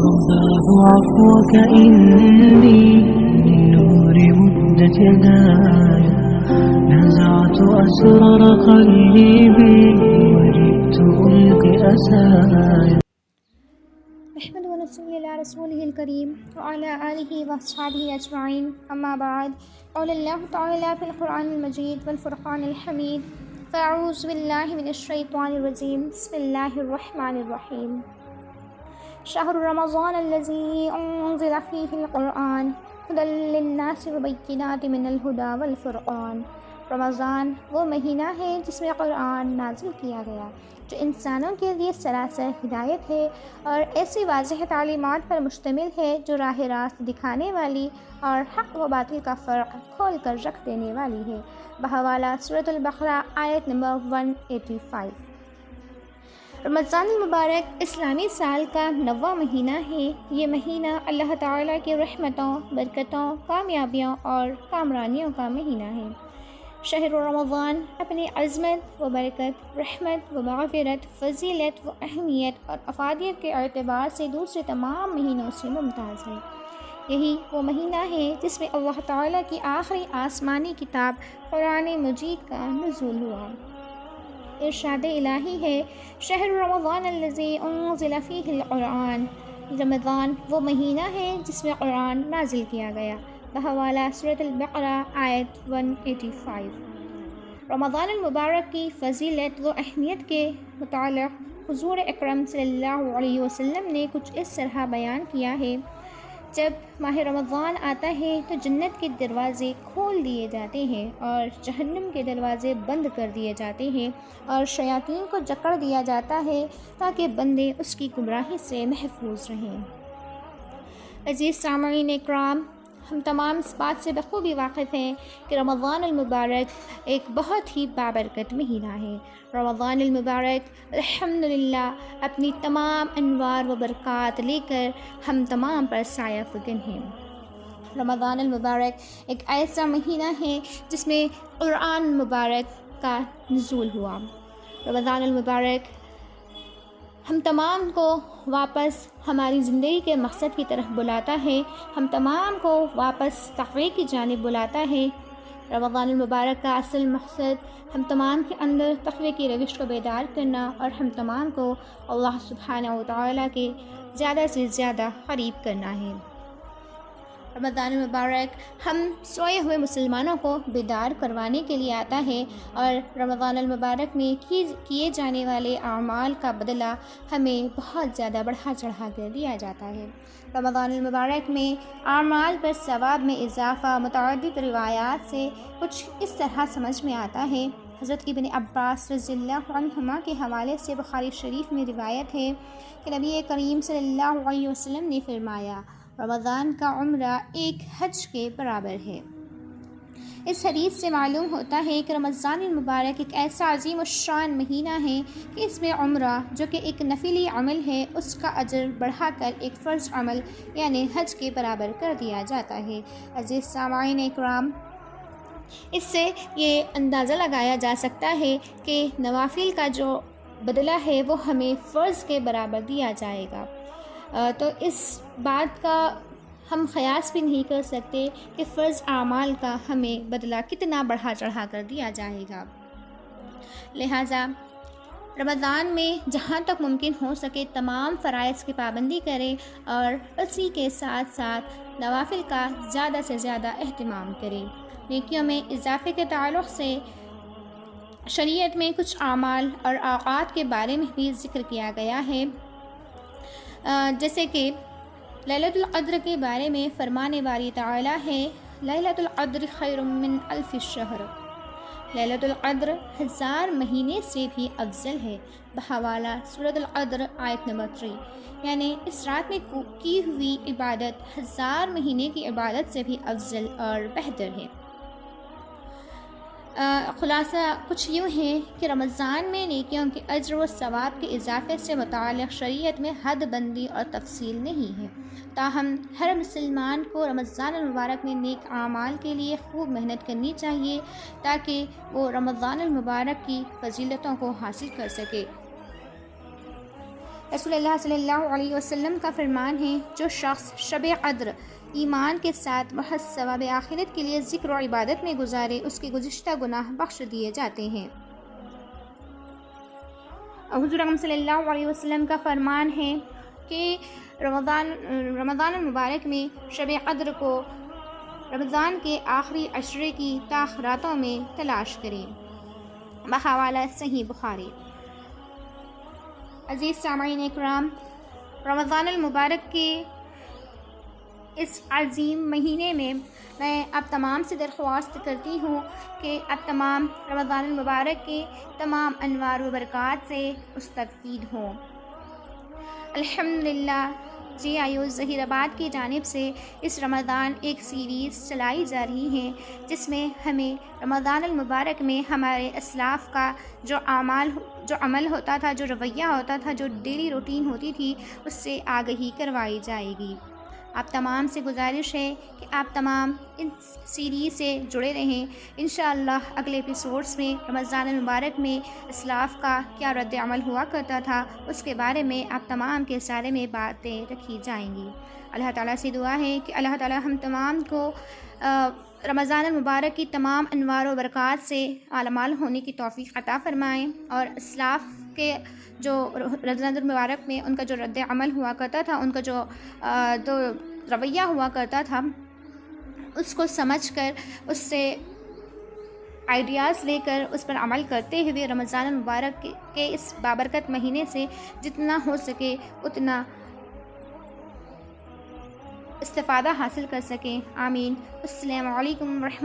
الله عفوك إني للنور مدت يداي نزعت أسرار قلبي وجئت ألقي أساي. نحمده ونصلي على رسوله الكريم وعلى آله وأصحابه أجمعين. أما بعد، قال الله تعالى في القرآن المجيد والفرقان الحميد: فأعوذ بالله من الشيطان الرجيم. بسم الله الرحمن الرحيم. شهر رمضان الذي أنزل فيه القرآن هدى للناس وبينات من الهدى والفرقان. رمضان وہ مہینہ ہے جس میں قرآن نازل کیا گیا، جو انسانوں کے لیے سراسر ہدایت ہے اور ایسی واضح تعلیمات پر مشتمل ہے جو راہ راست دکھانے والی اور حق و باطل کا فرق کھول کر رکھ دینے والی ہے۔ بحوالہ سورۃ البقرہ آیت نمبر 185۔ رمضان المبارک اسلامی سال کا 9واں مہینہ ہے۔ یہ مہینہ اللہ تعالیٰ کی رحمتوں، برکتوں، کامیابیوں اور کامرانیوں کا مہینہ ہے۔ شہر رمضان اپنی عظمت و برکت، رحمت و مغفرت، فضیلت و اہمیت اور افادیت کے اعتبار سے دوسرے تمام مہینوں سے ممتاز ہے۔ یہی وہ مہینہ ہے جس میں اللہ تعالیٰ کی آخری آسمانی کتاب قرآن مجید کا نزول ہوا۔ ارشاد الہی ہے: شہر رمضان الذی انزل فیہ القرآن۔ رمضان وہ مہینہ ہے جس میں قرآن نازل کیا گیا۔ بحوالہ سورۃ البقرہ آیت 185۔ رمضان المبارک کی فضیلت و اہمیت کے متعلق حضور اکرم صلی اللہ علیہ وسلم نے کچھ اس طرح بیان کیا ہے: جب ماہ رمضان آتا ہے تو جنت کے دروازے کھول دیے جاتے ہیں اور جہنم کے دروازے بند کر دیے جاتے ہیں اور شیاطین کو جکڑ دیا جاتا ہے تاکہ بندے اس کی گمراہی سے محفوظ رہیں۔ عزیز سامعین اکرام، ہم تمام اس بات سے بخوبی واقف ہیں کہ رمضان المبارک ایک بہت ہی بابرکت مہینہ ہے۔ رمضان المبارک الحمدللہ اپنی تمام انوار و برکات لے کر ہم تمام پر سایہ فکن ہیں۔ رمضان المبارک ایک ایسا مہینہ ہے جس میں قرآن مبارک کا نزول ہوا۔ رمضان المبارک ہم تمام کو واپس ہماری زندگی کے مقصد کی طرف بلاتا ہے، ہم تمام کو واپس تقوی کی جانب بلاتا ہے۔ رمضان المبارک کا اصل مقصد ہم تمام کے اندر تقوی کی روش کو بیدار کرنا اور ہم تمام کو اللہ سبحانہ و تعالیٰ کے زیادہ سے زیادہ قریب کرنا ہے۔ رمضان المبارک ہم سوئے ہوئے مسلمانوں کو بیدار کروانے کے لیے آتا ہے اور رمضان المبارک میں کیے جانے والے اعمال کا بدلہ ہمیں بہت زیادہ بڑھا چڑھا کر دیا جاتا ہے۔ رمضان المبارک میں اعمال پر ثواب میں اضافہ متعدد روایات سے کچھ اس طرح سمجھ میں آتا ہے۔ حضرت ابن عباس رضی اللہ عنہما کے حوالے سے بخاری شریف میں روایت ہے کہ نبی کریم صلی اللہ علیہ وسلم نے فرمایا: رمضان کا عمرہ ایک حج کے برابر ہے۔ اس حدیث سے معلوم ہوتا ہے کہ رمضان المبارک ایک ایسا عظیم الشان مہینہ ہے کہ اس میں عمرہ جو کہ ایک نفلی عمل ہے اس کا اجر بڑھا کر ایک فرض عمل یعنی حج کے برابر کر دیا جاتا ہے۔ عزیز سامعین اکرام، اس سے یہ اندازہ لگایا جا سکتا ہے کہ نوافل کا جو بدلہ ہے وہ ہمیں فرض کے برابر دیا جائے گا، تو اس بات کا ہم قیاس بھی نہیں کر سکتے کہ فرض اعمال کا ہمیں بدلہ کتنا بڑھا چڑھا کر دیا جائے گا۔ لہٰذا رمضان میں جہاں تک ممکن ہو سکے تمام فرائض کی پابندی کریں اور اسی کے ساتھ ساتھ نوافل کا زیادہ سے زیادہ اہتمام کریں۔ نیکیوں میں اضافے کے تعلق سے شریعت میں کچھ اعمال اور اوقات کے بارے میں بھی ذکر کیا گیا ہے، جیسے کہ لیلۃ القدر کے بارے میں فرمانے باری تعالیٰ ہے: لیلۃ القدر خیر من الف شہر۔ لیلۃ القدر 1000 مہینے سے بھی افضل ہے۔ بحوالہ سورۃ القدر آیت نمبر 3، یعنی اس رات میں کی ہوئی عبادت 1000 مہینے کی عبادت سے بھی افضل اور بہتر ہے۔ خلاصہ کچھ یوں ہے کہ رمضان میں نیکیوں کے اجر و ثواب کے اضافے سے متعلق شریعت میں حد بندی اور تفصیل نہیں ہے، تاہم ہر مسلمان کو رمضان المبارک میں نیک اعمال کے لیے خوب محنت کرنی چاہیے تاکہ وہ رمضان المبارک کی فضیلتوں کو حاصل کر سکے۔ رسول اللہ صلی اللہ علیہ وسلم کا فرمان ہے، جو شخص شب قدر ایمان کے ساتھ بہت ثواب آخرت کے لیے ذکر و عبادت میں گزارے، اس کے گزشتہ گناہ بخش دیے جاتے ہیں۔ حضور اکرم صلی اللہ علیہ وسلم کا فرمان ہے کہ رمضان المبارک میں شب قدر کو رمضان کے آخری عشرے کی تاخ راتوں میں تلاش کریں، بحوالہ صحیح بخاری۔ عزیز سامعین اکرام، رمضان المبارک کے اس عظیم مہینے میں اب تمام سے درخواست کرتی ہوں کہ اب تمام رمضان المبارک کے تمام انوار و برکات سے مستفید ہوں۔ الحمدللہ جی آئی ظہیر آباد کی جانب سے اس رمضان ایک سیریز چلائی جا رہی ہے، جس میں ہمیں رمضان المبارک میں ہمارے اسلاف کا جو عمل ہوتا تھا، جو رویہ ہوتا تھا، جو ڈیلی روٹین ہوتی تھی، اس سے آگہی کروائی جائے گی۔ آپ تمام سے گزارش ہے کہ آپ تمام ان سیریز سے جڑے رہیں۔ انشاءاللہ اگلے ایپیسوڈز میں رمضان المبارک میں اسلاف کا کیا رد عمل ہوا کرتا تھا، اس کے بارے میں آپ تمام کے سارے میں باتیں رکھی جائیں گی۔ اللہ تعالیٰ سے دعا ہے کہ اللہ تعالیٰ ہم تمام کو رمضان المبارک کی تمام انوار و برکات سے مالامال ہونے کی توفیق عطا فرمائیں، اور اسلاف کے جو رمضان المبارک میں ان کا جو رد عمل ہوا کرتا تھا، ان کا جو رویہ ہوا کرتا تھا، اس کو سمجھ کر، اس سے آئیڈیاز لے کر اس پر عمل کرتے ہوئے رمضان المبارک کے اس بابرکت مہینے سے جتنا ہو سکے اتنا استفادہ حاصل کر سکیں۔ آمین۔ السلام علیکم ورحمۃ